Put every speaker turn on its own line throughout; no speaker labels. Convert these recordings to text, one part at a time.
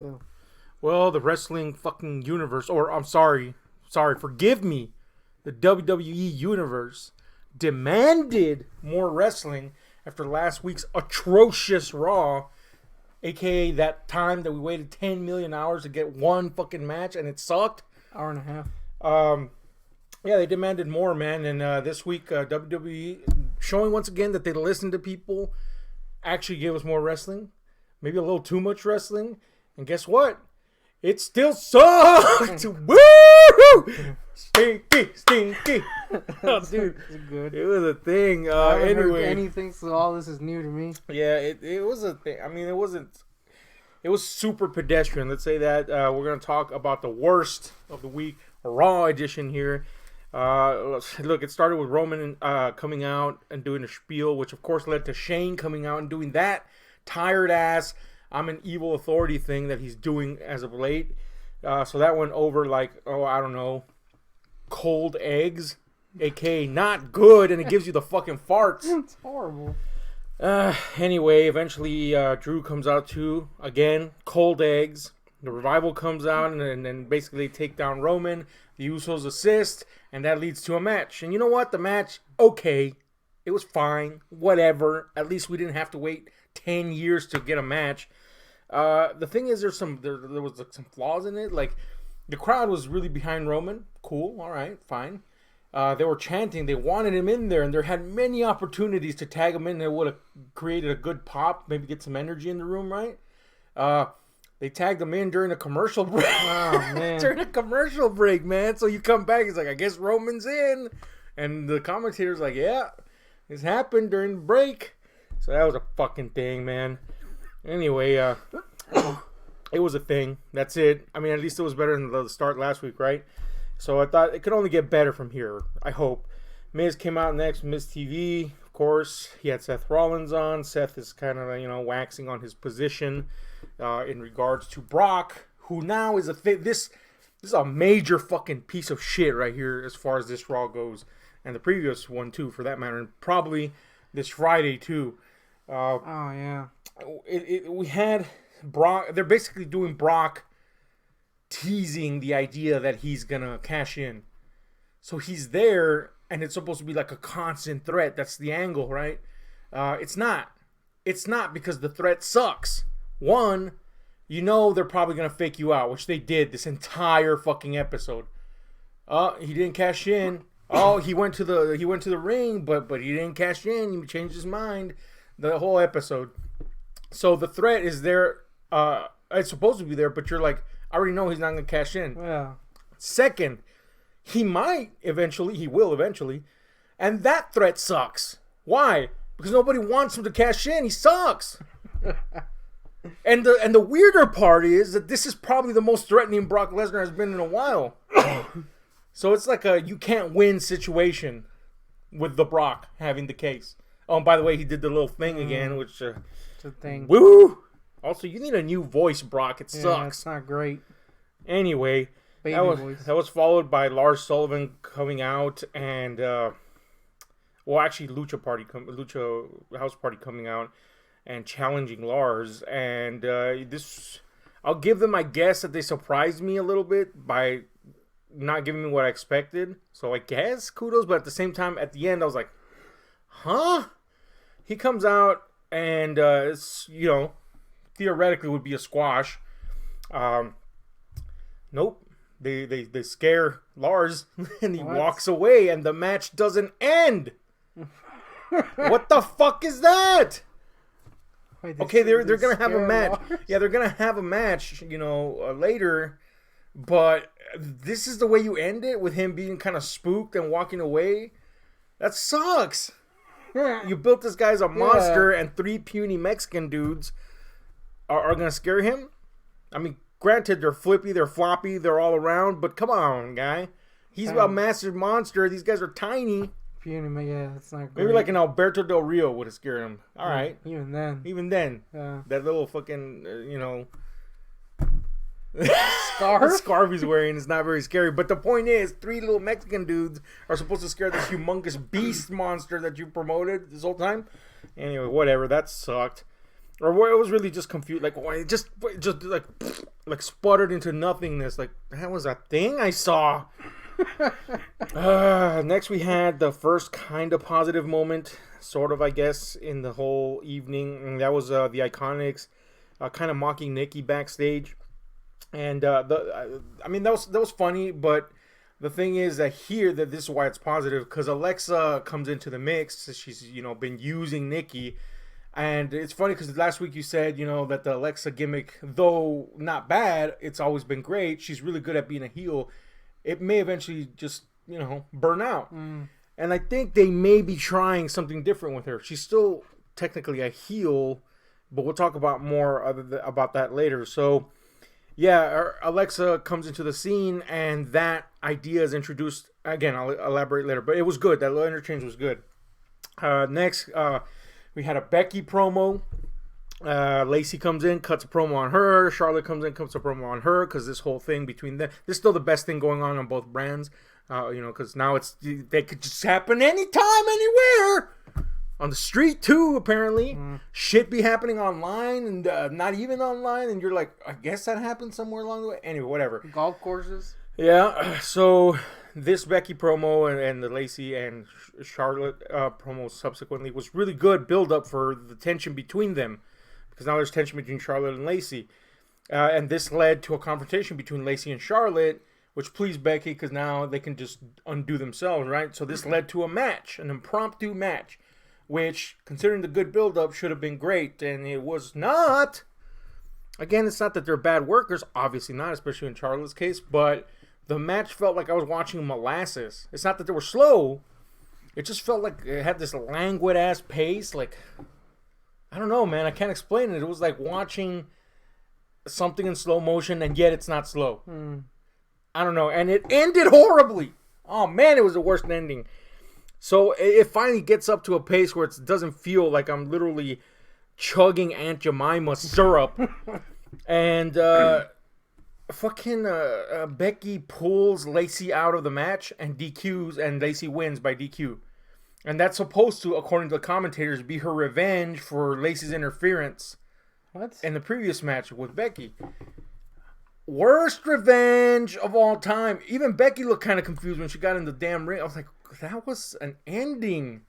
Oh.
Well, the wrestling fucking universe, or I'm sorry, forgive me, the WWE universe demanded more wrestling after last week's atrocious Raw, aka that time that we waited 10 million hours to get one fucking match and it sucked.
Hour and a half.
Um, yeah, they demanded more, man. And this week, WWE showing once again that they listen to people, actually gave us more wrestling, maybe a little too much wrestling. And guess what? It still sucked. Woo! Stinky. Oh, dude,
It's good.
it was a thing.
I haven't heard
Anyway,
anything, so all this is new to me.
yeah, it was a thing. I mean, it wasn't. It was super pedestrian. Let's say that. We're gonna talk about the worst of the week, a Raw edition here. Look, it started with Roman coming out and doing a spiel, which of course led to Shane coming out and doing that tired ass "I'm an evil authority" thing that he's doing as of late. So that went over like, I don't know, cold eggs, aka not good, and it gives you the fucking farts.
It's horrible.
Anyway, eventually Drew comes out too. Again, cold eggs. The Revival comes out and then basically they take down Roman. The Usos assist, and that leads to a match. And you know what? The match, okay. It was fine. Whatever. At least we didn't have to wait 10 years to get a match. The thing is, there was like some flaws in it. Like, the crowd was really behind Roman. Cool. All right. Fine. They were chanting. They wanted him in there, and there had many opportunities to tag him in. That would have created a good pop, maybe get some energy in the room, right? They tagged him in during a commercial break.
Oh, man.
During a commercial break, man. So you come back, it's like, I guess Roman's in. And the commentator's like, yeah, this happened during the break. So that was a fucking thing, man. Anyway, it was a thing. That's it. I mean, at least it was better than the start last week, right? So I thought it could only get better from here, I hope. Miz came out next, Miz TV, of course. He had Seth Rollins on. Seth is kind of, waxing on his position in regards to Brock, who now is this is a major fucking piece of shit right here as far as this Raw goes. And the previous one, too, for that matter. And probably this Friday, too.
Oh, yeah.
We had Brock. They're basically doing Brock teasing the idea that he's gonna cash in. So he's there, and it's supposed to be like a constant threat. That's the angle, right? It's not. It's not, because the threat sucks. One, they're probably gonna fake you out, which they did this entire fucking episode. He didn't cash in. Oh, he went to the ring, but he didn't cash in. He changed his mind. The whole episode. So the threat is there. It's supposed to be there, but you're like, I already know he's not going to cash in.
Yeah.
Second, he will eventually. And that threat sucks. Why? Because nobody wants him to cash in. He sucks. And the weirder part is that this is probably the most threatening Brock Lesnar has been in a while. So it's like a you can't win situation with the Brock having the case. Oh, and by the way, he did the little thing again, which...
It's a thing.
Woo! Also, you need a new voice, Brock. It sucks.
It's not great.
Anyway,
Baby
that was followed by Lars Sullivan coming out and... actually, Lucha House Party coming out and challenging Lars. And this... I'll give them, I guess, that they surprised me a little bit by not giving me what I expected. So I guess kudos, but at the same time, at the end, I was like, huh? He comes out and, it's, theoretically would be a squash. Nope. They scare Lars and he walks away and the match doesn't end. What the fuck is that?
Wait,
Okay, they're going to have a match.
Lars?
Yeah, they're going to have a match, later. But this is the way you end it, with him being kind of spooked and walking away? That sucks. You built this guy as a monster, and 3 puny Mexican dudes are going to scare him? I mean, granted, they're flippy, they're floppy, they're all around, but come on, guy. He's a massive monster. These guys are tiny.
Puny, yeah, it's not great.
Maybe like an Alberto Del Rio would have scared him. All right.
Even then. Yeah.
That little fucking,
Scarf
he's wearing is not very scary. But the point is, 3 little Mexican dudes are supposed to scare this humongous beast monster that you promoted this whole time. Anyway, whatever. That sucked. Or where it was really just confused, like why it just like sputtered into nothingness. Like that was a thing I saw. Next, we had the first kind of positive moment, sort of, I guess, in the whole evening. And that was the Iconics kind of mocking Nikki backstage, and I mean that was funny. But the thing is that this is why it's positive, because Alexa comes into the mix. She's been using Nikki. And it's funny because last week you said, that the Alexa gimmick, though not bad, it's always been great. She's really good at being a heel. It may eventually just, burn out. And I think they may be trying something different with her. She's still technically a heel, but we'll talk about more about that later. So, yeah, Alexa comes into the scene, and that idea is introduced. Again, I'll elaborate later, but it was good. That little interchange was good. Next, we had a Becky promo. Lacey comes in, cuts a promo on her. Charlotte comes in, cuts a promo on her, because this whole thing between them, this is still the best thing going on both brands. Because now they could just happen anytime, anywhere. On the street too, apparently. Shit be happening online and not even online, and you're like, I guess that happened somewhere along the way. Anyway, whatever.
Golf courses.
Yeah. So this Becky promo and the Lacey and Charlotte promo subsequently was really good build up for the tension between them, because now there's tension between Charlotte and Lacey, and this led to a confrontation between Lacey and Charlotte, which pleased Becky because now they can just undo themselves, right? So this led to a match, an impromptu match, which, considering the good build-up, should have been great, and it was not. Again, it's not that they're bad workers, obviously not, especially in Charlotte's case, but the match felt like I was watching molasses. It's not that they were slow, it just felt like it had this languid-ass pace, like, I don't know, man, I can't explain it. It was like watching something in slow motion, and yet it's not slow. I don't know, and it ended horribly. Oh, man, it was the worst ending. So it finally gets up to a pace where it doesn't feel like I'm literally chugging Aunt Jemima syrup. And Becky pulls Lacey out of the match and DQs, and Lacey wins by DQ. And that's supposed to, according to the commentators, be her revenge for Lacey's interference in the previous match with Becky. Worst revenge of all time. Even Becky looked kind of confused when she got in the damn ring. I was like, that was an ending.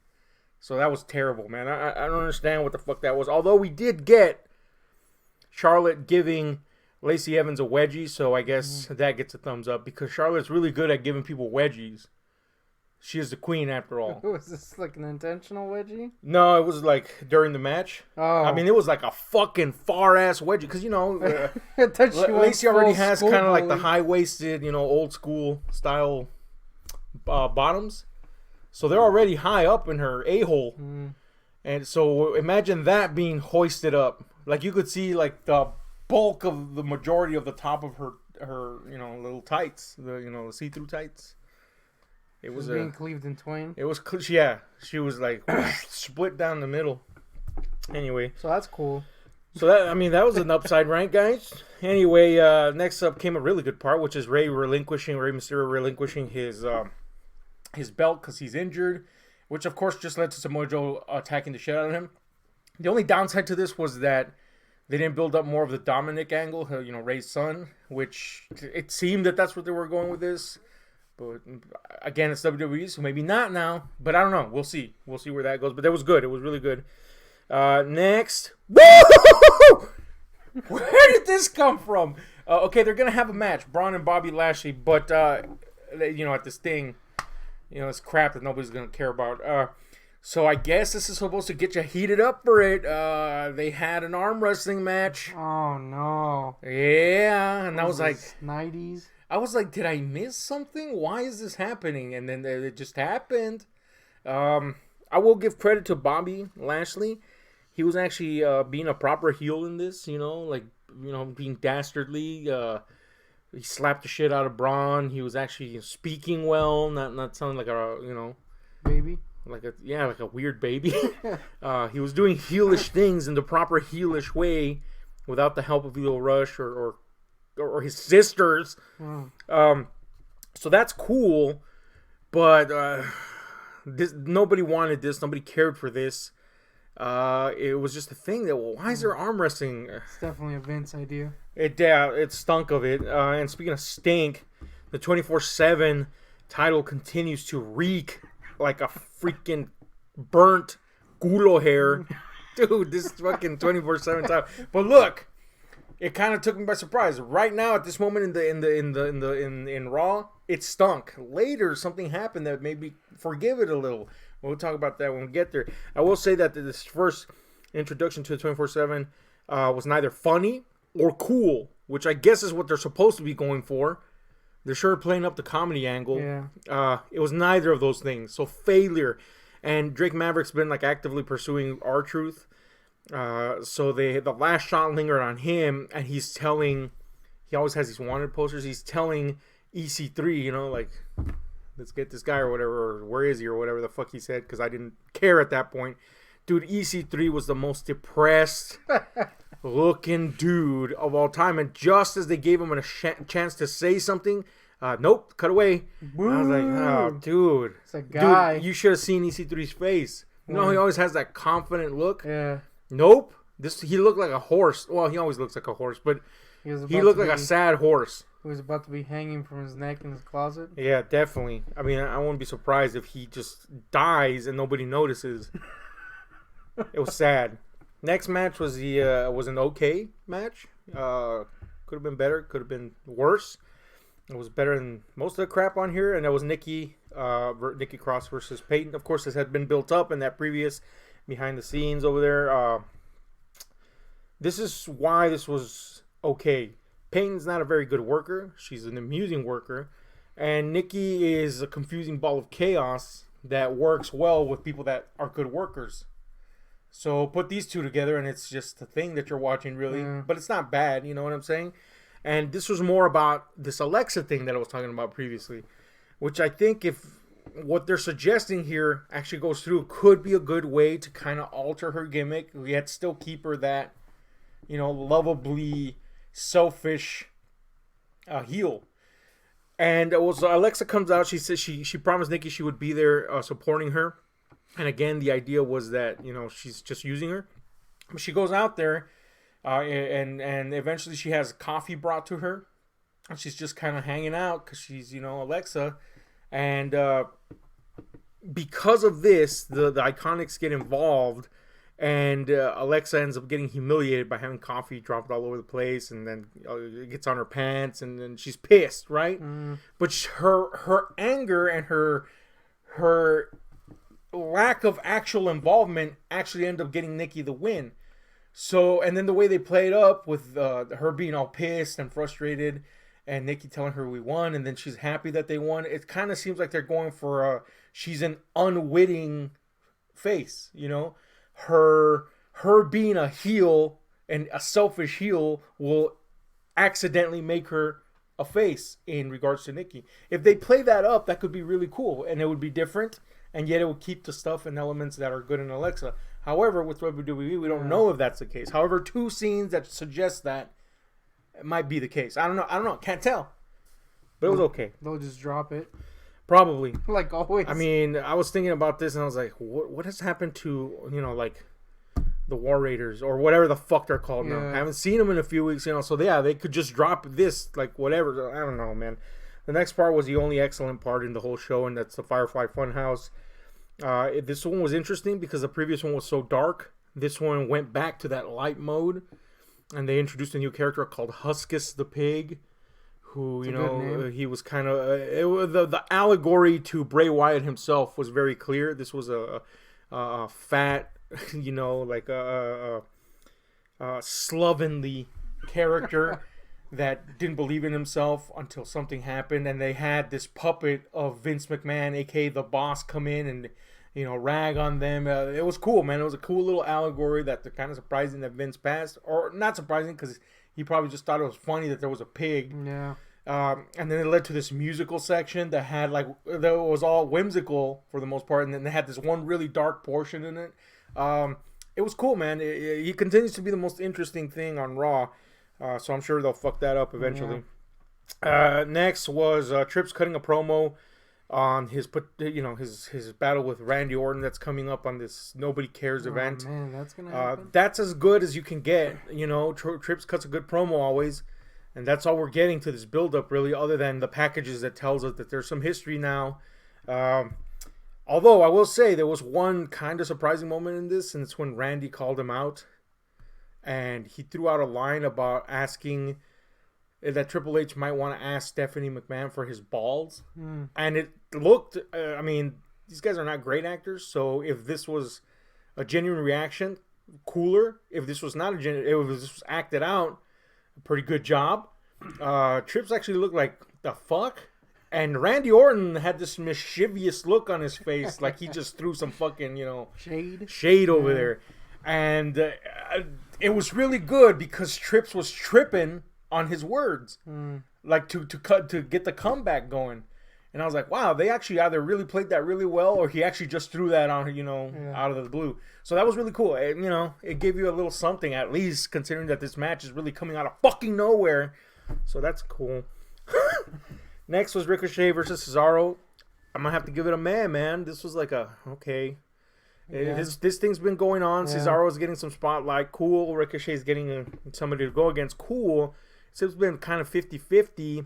So that was terrible, man. I don't understand what the fuck that was. Although we did get Charlotte giving Lacey Evans a wedgie, so I guess that gets a thumbs up, because Charlotte's really good at giving people wedgies. She is the queen, after all.
Was this like an intentional wedgie?
No, it was like during the match.
Oh.
I mean, it was like a fucking far-ass wedgie. Because, Lacey already has kind of like the high-waisted, old school style bottoms. So they're already high up in her a-hole. And so imagine that being hoisted up. Like you could see like the bulk of the majority of the top of her little tights. The see-through tights. It was
being cleaved in twain.
It was, yeah. She was like split down the middle. Anyway,
so that's cool.
So that was an upside, right, guys? Anyway, next up came a really good part, which is Rey Mysterio relinquishing his belt because he's injured, which of course just led to Samoa Joe attacking the shit out of him. The only downside to this was that they didn't build up more of the Dominic angle, Rey's son, which it seemed that that's what they were going with this. But again, it's WWE, so maybe not now. But I don't know. We'll see. We'll see where that goes. But that was good. It was really good. Next. Woo! Where did this come from? Okay, they're going to have a match. Braun and Bobby Lashley. But, at this thing, it's crap that nobody's going to care about. So I guess this is supposed to get you heated up for it. They had an arm wrestling match.
Oh, no.
Yeah. And I was like...
90s?
I was like, did I miss something? Why is this happening? And then it just happened. I will give credit to Bobby Lashley. He was actually being a proper heel in this, being dastardly. He slapped the shit out of Braun. He was actually speaking well, not sounding like a,
baby.
Like a weird baby. He was doing heelish things in the proper heelish way without the help of Leo Rush or his sisters. So that's cool, but nobody wanted this. Nobody cared for this. It was just a thing that, well, why is there arm wrestling?
It's definitely a Vince idea.
It stunk of it. And speaking of stink, the 24/7 title continues to reek like a freaking burnt culo hair. Dude, this fucking 24/7 title. But look, it kind of took me by surprise. Right now, at this moment in Raw, it stunk. Later, something happened that made me forgive it a little. We'll talk about that when we get there. I will say that this first introduction to the 24/7 was neither funny or cool, which I guess is what they're supposed to be going for. They're sure playing up the comedy angle.
Yeah.
It was neither of those things. So failure. And Drake Maverick's been like actively pursuing R-Truth. So the last shot lingered on him, and he always has these wanted posters. He's telling EC3, you know, like, let's get this guy or whatever, or where is he or whatever the fuck he said, because I didn't care at that point. Dude, EC3 was the most depressed looking dude of all time, and just as they gave him a chance to say something, nope, cut away. I was like, oh, dude.
It's a guy.
Dude, you should have seen EC3's face. You know, he always has that confident look.
Yeah.
Nope. He looked like a horse. Well, he always looks like a horse, but he looked like a sad horse.
He was about to be hanging from his neck in his closet.
Yeah, definitely. I mean, I wouldn't be surprised if he just dies and nobody notices. It was sad. Next match was an okay match. Could have been better. Could have been worse. It was better than most of the crap on here, and that was Nikki Cross versus Peyton. Of course, this had been built up in that previous behind the scenes over there. This is why this was okay. Peyton's not a very good worker. She's an amusing worker. And Nikki is a confusing ball of chaos that works well with people that are good workers. So put these two together and it's just a thing that you're watching, really. Yeah. But it's not bad, you know what I'm saying? And this was more about this Alexa thing that I was talking about previously, which I think if what they're suggesting here actually goes through, could be a good way to kind of alter her gimmick, yet still keep her that, you know, lovably selfish heel. And so Alexa comes out. She says she promised Nikki she would be there supporting her. And again, the idea was that, you know, she's just using her. But she goes out there and eventually she has coffee brought to her. And she's just kind of hanging out because she's, you know, Alexa. And because of this, the Iconics get involved. And Alexa ends up getting humiliated by having coffee dropped all over the place, and then it gets on her pants, and then she's pissed, right? But her anger and her lack of actual involvement actually end up getting Nikki the win. So, and then the way they play it up with her being all pissed and frustrated, and Nikki telling her we won, and then she's happy that they won. It kind of seems like they're going for she's an unwitting face, you know. Her being a heel and a selfish heel will accidentally make her a face in regards to Nikki. If they play that up, that could be really cool, and it would be different, and yet it would keep the stuff and elements that are good in Alexa. However, with WWE, we don't know if that's the case. However, two scenes that suggest that it might be the case. I don't know. Can't tell. But it was okay.
They'll just drop it.
Probably.
Like always.
I mean, I was thinking about this and I was like, what has happened to, you know, like the War Raiders or whatever the fuck they're called now. I haven't seen them in a few weeks, you know, so yeah, they could just drop this, like whatever. I don't know, man. The next part was the only excellent part in the whole show, and that's the Firefly Funhouse. This one was interesting because the previous one was so dark. This one went back to that light mode, and they introduced a new character called Huskus the Pig, who, you know, he was kind of the allegory to Bray Wyatt himself was very clear. This was a fat, you know, like a slovenly character that didn't believe in himself until something happened, and they had this puppet of Vince McMahon, aka the Boss, come in and, you know, rag on them. It was cool, man. It was a cool little allegory that they're kind of surprising that Vince passed, or not surprising because he probably just thought it was funny that there was a pig.
Yeah.
And then it led to this musical section that had that was all whimsical for the most part, and then they had this one really dark portion in it. It was cool, man. He continues to be the most interesting thing on Raw, so I'm sure they'll fuck that up eventually. Yeah. Next was Trips cutting a promo on his his battle with Randy Orton that's coming up on this Nobody Cares event.
Man, that's gonna happen.
That's as good as you can get. Trips cuts a good promo always, and that's all we're getting to this build-up really, other than the packages that tells us that there's some history now. Although I will say there was one kind of surprising moment in this, and it's when Randy called him out, and he threw out a line about asking that Triple H might want to ask Stephanie McMahon for his balls. And it looked, I mean, these guys are not great actors, so if this was a genuine reaction, cooler. If this was not if this was acted out, a pretty good job. Trips actually looked like, the fuck? And Randy Orton had this mischievous look on his face, like he just threw some fucking, shade over there. And it was really good because Trips was tripping on his words, like to get the comeback going. And I was like, wow, they actually either really played that really well, or he actually just threw that on, out of the blue. So that was really cool. It gave you a little something, at least, considering that this match is really coming out of fucking nowhere. So that's cool. Next was Ricochet versus Cesaro. I'm gonna have to give it a man. This was like okay. Yeah. This thing's been going on. Yeah. Cesaro's getting some spotlight. Cool. Ricochet's getting somebody to go against. Cool. So it's been kind of 50-50.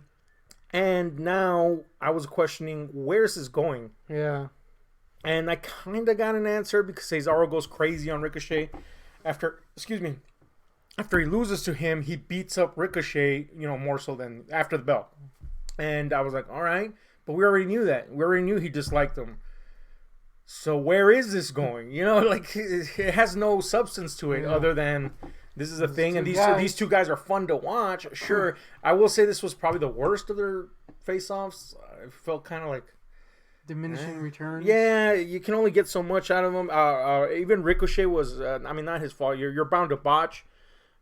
And now I was questioning, where's this going?
Yeah.
And I kind of got an answer because Cesaro goes crazy on Ricochet. After he loses to him, he beats up Ricochet, more so than after the belt. And I was like, all right. But we already knew that. We already knew he disliked him. So where is this going? It has no substance to it other than this is a thing. And these two guys are fun to watch. Sure. I will say this was probably the worst of their face-offs. I felt kind of like
diminishing returns.
Yeah, you can only get so much out of them. Even Ricochet was, not his fault. You're bound to botch.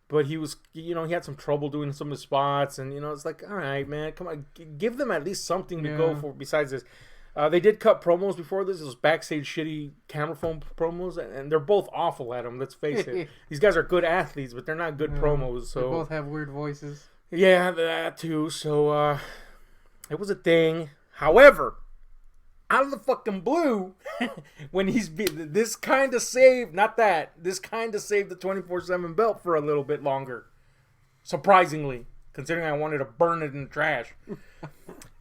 But he was, he had some trouble doing some of the spots. And, it's like, all right, man, come on. Give them at least something to go for besides this. They did cut promos before this. It was backstage shitty camera phone promos. And they're both awful at them, let's face it. These guys are good athletes, but they're not good promos. So
they both have weird voices.
Yeah, that too. So it was a thing. However, out of the fucking blue, when this kind of saved, this kind of saved the 24/7 belt for a little bit longer. Surprisingly, considering I wanted to burn it in the trash.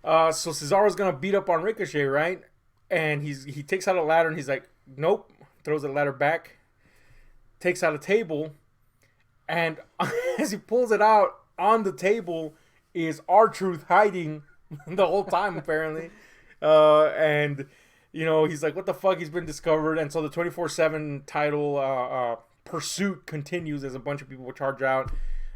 So Cesaro's gonna beat up on Ricochet, right? And he takes out a ladder and he's like, nope. Throws the ladder back. Takes out a table, and as he pulls it out, on the table is R-Truth hiding the whole time apparently. And he's like, what the fuck, he's been discovered. And so the 24/7 title pursuit continues as a bunch of people will charge out,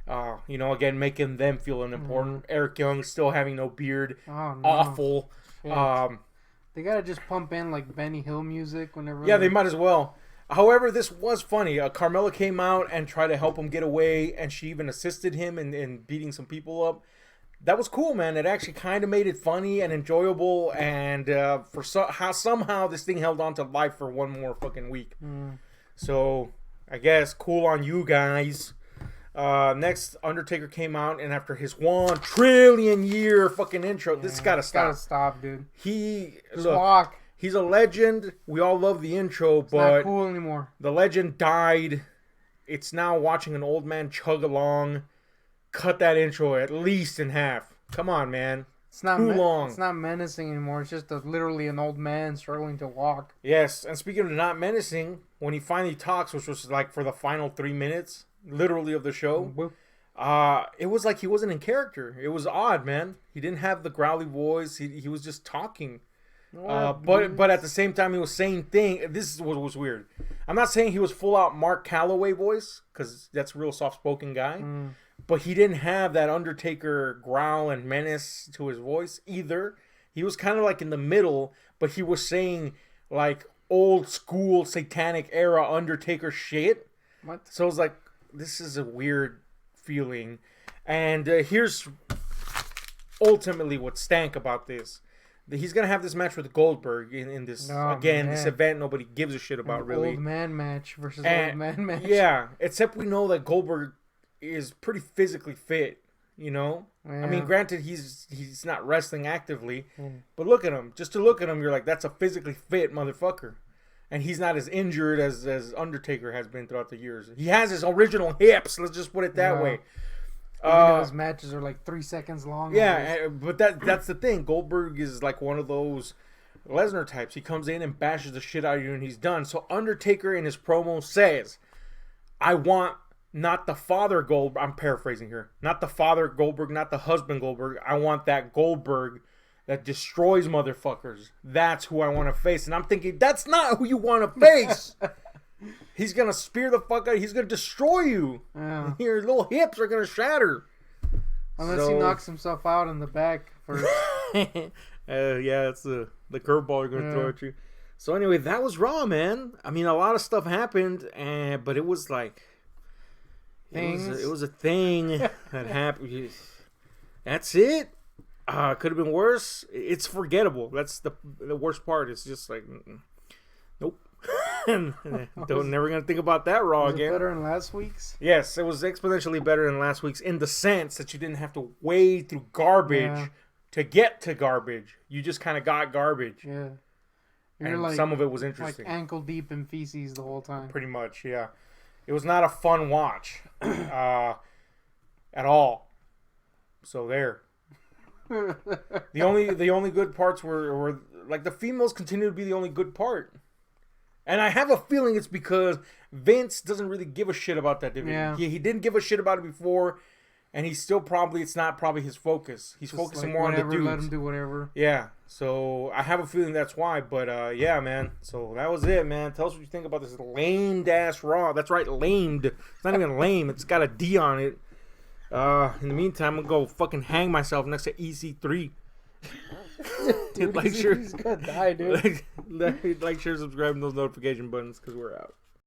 again making them feel unimportant. Eric Young still having no beard.
Oh, no.
Awful.
They gotta just pump in like Benny Hill music whenever.
Yeah, they might as well. However, this was funny. Carmella came out and tried to help him get away, and she even assisted him in beating some people up. That was cool, man. It actually kind of made it funny and enjoyable, and somehow this thing held on to life for one more fucking week. So, I guess, cool on you guys. Next, Undertaker came out, and after his 1 trillion year fucking intro, this gotta stop.
Gotta stop, dude.
Walk. He's a legend. We all love the intro, but
not cool anymore.
The legend died. It's now watching an old man chug along. Cut that intro at least in half. Come on, man.
It's not
too long.
It's not menacing anymore. It's just literally an old man struggling to walk.
Yes, and speaking of not menacing, when he finally talks, which was like for the final 3 minutes, literally, of the show, it was like he wasn't in character. It was odd, man. He didn't have the growly voice. He was just talking. But at the same time, he was saying things. This is what was weird. I'm not saying he was full out Mark Calloway voice, because that's a real soft spoken guy. But he didn't have that Undertaker growl and menace to his voice either. He was kind of like in the middle, but he was saying like old school satanic era Undertaker shit.
What?
So I was like, this is a weird feeling. And here's ultimately what stank about this. He's going to have this match with Goldberg in this, this event nobody gives a shit about, really.
Old man match versus old man match.
Yeah, except we know that Goldberg is pretty physically fit. You know,
Yeah.
I mean, granted, he's not wrestling actively, but look at him. Just to look at him, you're like, that's a physically fit motherfucker, and he's not as injured as Undertaker has been throughout the years. He has his original hips. Let's just put it that way.
Even though his matches are like 3 seconds long.
Yeah, but that's the thing. Goldberg is like one of those Lesnar types. He comes in and bashes the shit out of you, and he's done. So Undertaker in his promo says, "I want." Not the father Goldberg. I'm paraphrasing here. Not the father Goldberg, not the husband Goldberg. I want that Goldberg that destroys motherfuckers. That's who I want to face. And I'm thinking, that's not who you want to face. He's going to spear the fuck out. He's going to destroy you.
Yeah.
Your little hips are going to shatter.
Unless he knocks himself out in the back first.
Yeah, that's the curveball you're going to throw at you. So anyway, that was Raw, man. I mean, a lot of stuff happened, but it was like... It was a thing that happened. That's it. Could have been worse. It's forgettable. That's the worst part. It's just like, nope. Never gonna think about that Raw again.
Better than last week's?
Yes, it was exponentially better than last week's in the sense that you didn't have to wade through garbage to get to garbage. You just kind of got garbage.
Yeah.
And like, some of it was interesting.
Like ankle deep in feces the whole time.
Pretty much, yeah. It was not a fun watch at all. So there. The only good parts were like the females continue to be the only good part. And I have a feeling it's because Vince doesn't really give a shit about that division. Yeah. He didn't give a shit about it before, and he's still it's not probably his focus. He's just focusing more on the dudes.
Let him do whatever.
Yeah. So I have a feeling that's why. But yeah, man. So that was it, man. Tell us what you think about this lamed-ass Raw. That's right, lamed. It's not even lame. It's got a D on it. In the meantime, I'm going to go fucking hang myself next to EC3.
Dude, like, share, he's gonna die, dude.
Like, share, subscribe, and those notification buttons, because we're out.